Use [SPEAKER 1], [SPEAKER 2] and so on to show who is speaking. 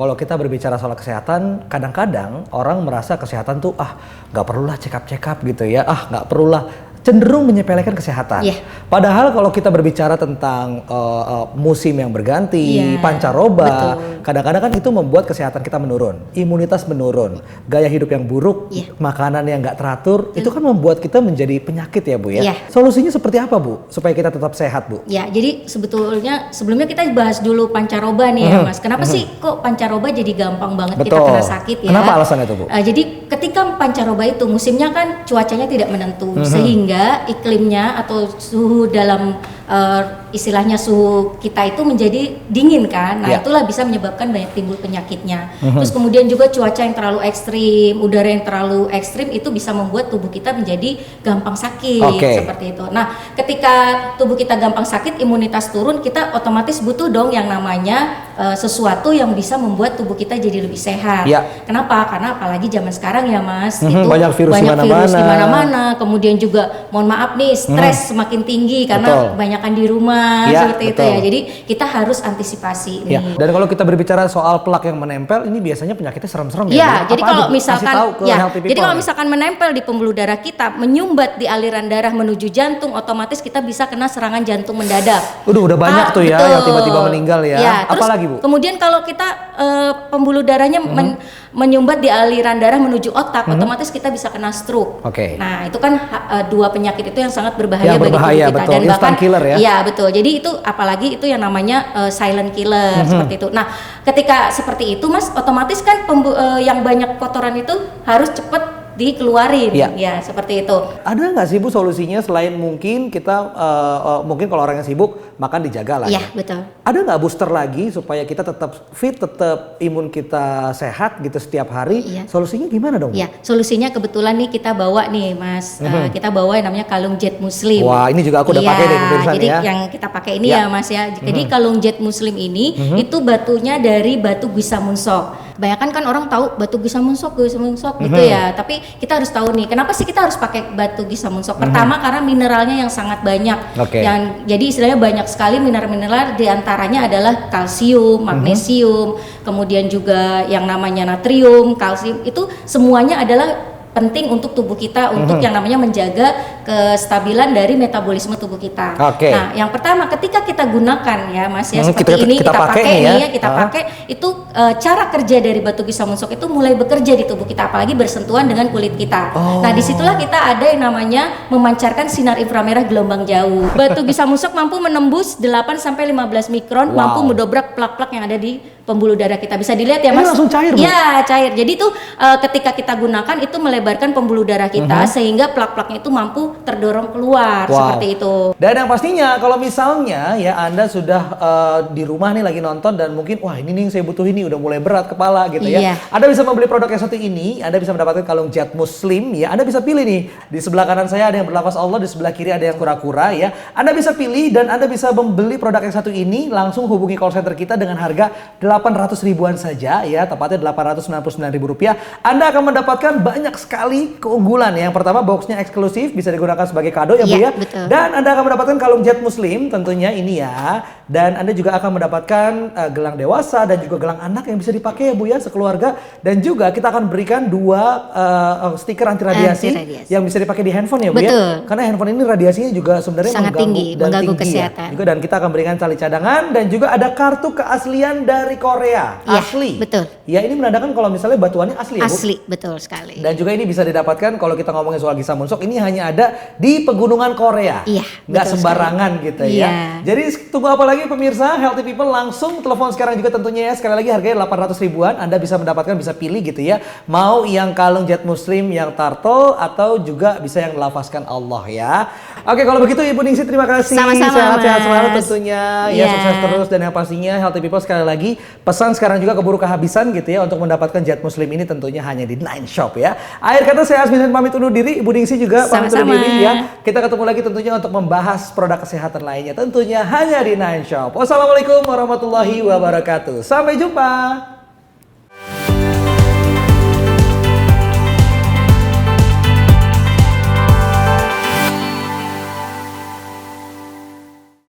[SPEAKER 1] kalau kita berbicara soal kesehatan, kadang-kadang orang merasa kesehatan tuh nggak perlulah check up gitu ya, nggak perlulah, cenderung menyepelekan kesehatan. Padahal kalau kita berbicara tentang musim yang berganti, pancaroba, kadang-kadang kan itu membuat kesehatan kita menurun, imunitas menurun, gaya hidup yang buruk, makanan yang nggak teratur, itu kan membuat kita menjadi penyakit ya Bu ya. Solusinya seperti apa Bu supaya kita tetap sehat Bu?
[SPEAKER 2] Ya, jadi sebetulnya sebelumnya kita bahas dulu pancaroba nih ya Mas. Kenapa sih kok pancaroba jadi gampang banget kita kena sakit ya?
[SPEAKER 1] Kenapa alasannya itu Bu?
[SPEAKER 2] Jadi ketika pancaroba itu musimnya kan cuacanya tidak menentu, sehingga iklimnya atau suhu dalam istilahnya suhu kita itu menjadi dingin kan. Nah, itulah bisa menyebabkan banyak timbul penyakitnya. Terus kemudian juga cuaca yang terlalu ekstrim, udara yang terlalu ekstrim itu bisa membuat tubuh kita menjadi gampang sakit seperti itu. Nah, ketika tubuh kita gampang sakit, imunitas turun, kita otomatis butuh dong yang namanya sesuatu yang bisa membuat tubuh kita jadi lebih sehat. Kenapa? Karena apalagi zaman sekarang ya Mas, itu
[SPEAKER 1] banyak virus
[SPEAKER 2] di mana-mana. Kemudian juga mohon maaf nih, stres semakin tinggi karena kebanyakan di rumah seperti itu ya. Jadi kita harus antisipasi nih.
[SPEAKER 1] Dan kalau kita berbicara soal plak yang menempel, ini biasanya penyakitnya serem-serem
[SPEAKER 2] ya. Jadi kalau misalkan menempel di pembuluh darah kita, menyumbat di aliran darah menuju jantung, otomatis kita bisa kena serangan jantung mendadak.
[SPEAKER 1] Udah banyak tuh ya yang tiba-tiba meninggal ya. Apalagi Bu?
[SPEAKER 2] Kemudian kalau kita pembuluh darahnya menyumbat di aliran darah menuju otak, otomatis kita bisa kena stroke. Nah, itu kan dua penyakit itu yang sangat berbahaya bagi tubuh kita. Dan bahkan
[SPEAKER 1] killer ya.
[SPEAKER 2] Iya, betul. Jadi itu apalagi itu yang namanya silent killer seperti itu. Nah, ketika seperti itu Mas, otomatis kan yang banyak kotoran itu harus cepat dikeluarin ya seperti itu. Ada
[SPEAKER 1] nggak sih Bu solusinya selain mungkin kita mungkin kalau orang yang sibuk makan dijaga lah
[SPEAKER 2] ya? Betul.
[SPEAKER 1] Ada nggak booster lagi supaya kita tetap fit, tetap imun kita sehat gitu setiap hari? Solusinya gimana dong?
[SPEAKER 2] Ya, solusinya kebetulan nih kita bawa nih Mas, kita bawa yang namanya kalung Jet Muslim.
[SPEAKER 1] Wah, ini juga aku udah pakai nih pemirsa.
[SPEAKER 2] Jadi yang kita pakai ini ya Mas ya. Jadi kalung Jet Muslim ini itu batunya dari batu Guisamunso. Kebanyakan kan orang tahu batu Guisamunso gitu ya. Tapi kita harus tahu nih, kenapa sih kita harus pakai batu Guisamunso? Pertama karena mineralnya yang sangat banyak. Jadi istilahnya banyak sekali mineral-mineral, diantaranya adalah kalsium, magnesium, kemudian juga yang namanya natrium, kalsium, itu semuanya adalah penting untuk tubuh kita untuk yang namanya menjaga kestabilan dari metabolisme tubuh kita. Nah, yang pertama ketika kita gunakan ya Mas ya seperti ini kita pakai itu cara kerja dari batu Guisamunso itu mulai bekerja di tubuh kita, apalagi bersentuhan dengan kulit kita. Nah, disitulah kita ada yang namanya memancarkan sinar inframerah gelombang jauh. Batu Guisamunso mampu menembus 8 sampai 15 mikron, mampu mendobrak plak-plak yang ada di pembuluh darah kita. Bisa dilihat ya Mas.
[SPEAKER 1] Ini langsung cair Bu?
[SPEAKER 2] Ya, cair. Jadi itu ketika kita gunakan itu melebarkan pembuluh darah kita sehingga plak-plaknya itu mampu terdorong keluar seperti itu.
[SPEAKER 1] Dan yang pastinya kalau misalnya ya Anda sudah di rumah nih lagi nonton dan mungkin wah ini nih saya butuh ini udah mulai berat kepala gitu ya. Anda bisa membeli produk yang satu ini, Anda bisa mendapatkan kalung Jet Muslim ya. Anda bisa pilih nih. Di sebelah kanan saya ada yang berlafaz Allah, di sebelah kiri ada yang kura-kura ya. Anda bisa pilih dan Anda bisa membeli produk yang satu ini, langsung hubungi call center kita dengan harga 800 ribuan saja ya, tepatnya Rp899.000. Anda akan mendapatkan banyak sekali keunggulan. Yang pertama, boxnya eksklusif, bisa digunakan sebagai kado ya Bu ya. Dan Anda akan mendapatkan kalung Jet Muslim tentunya ini ya. Dan Anda juga akan mendapatkan gelang dewasa dan juga gelang anak yang bisa dipakai ya Bu ya sekeluarga. Dan juga kita akan berikan 2 stiker anti radiasi yang bisa dipakai di handphone ya Bu ya. Karena handphone ini radiasinya juga sebenarnya
[SPEAKER 2] sangat mengganggu kesehatan.
[SPEAKER 1] Ya. Juga, dan kita akan berikan tali cadangan dan juga ada kartu keaslian dari Korea. Asli.
[SPEAKER 2] Betul.
[SPEAKER 1] Ya, ini menandakan kalau misalnya batuannya asli ya Bu?
[SPEAKER 2] Asli, betul sekali.
[SPEAKER 1] Dan juga ini bisa didapatkan kalau kita ngomongin soal Guisamunso, ini hanya ada di pegunungan Korea. Nggak sembarangan sekali. Gitu ya. Jadi tunggu apa lagi pemirsa, Healthy People langsung telepon sekarang juga tentunya ya. Sekali lagi harganya 800 ribuan, Anda bisa mendapatkan, bisa pilih gitu ya. Mau yang kalung Jet Muslim yang turtle atau juga bisa yang dilafazkan Allah ya. Oke, kalau begitu Ibu Ningsih terima kasih.
[SPEAKER 2] Sama-sama,
[SPEAKER 1] sehat-sehat selalu tentunya. Ya, sukses terus dan yang pastinya Healthy People sekali lagi pesan sekarang juga keburu kehabisan gitu ya untuk mendapatkan Jet Muslim ini tentunya hanya di Nine Shop ya. Akhir kata saya Asmin pamit undur diri, Ibu Ningsih juga pamit undur diri ya. Kita ketemu lagi tentunya untuk membahas produk kesehatan lainnya tentunya hanya di Nine Shop. Wassalamualaikum warahmatullahi wabarakatuh. Sampai jumpa.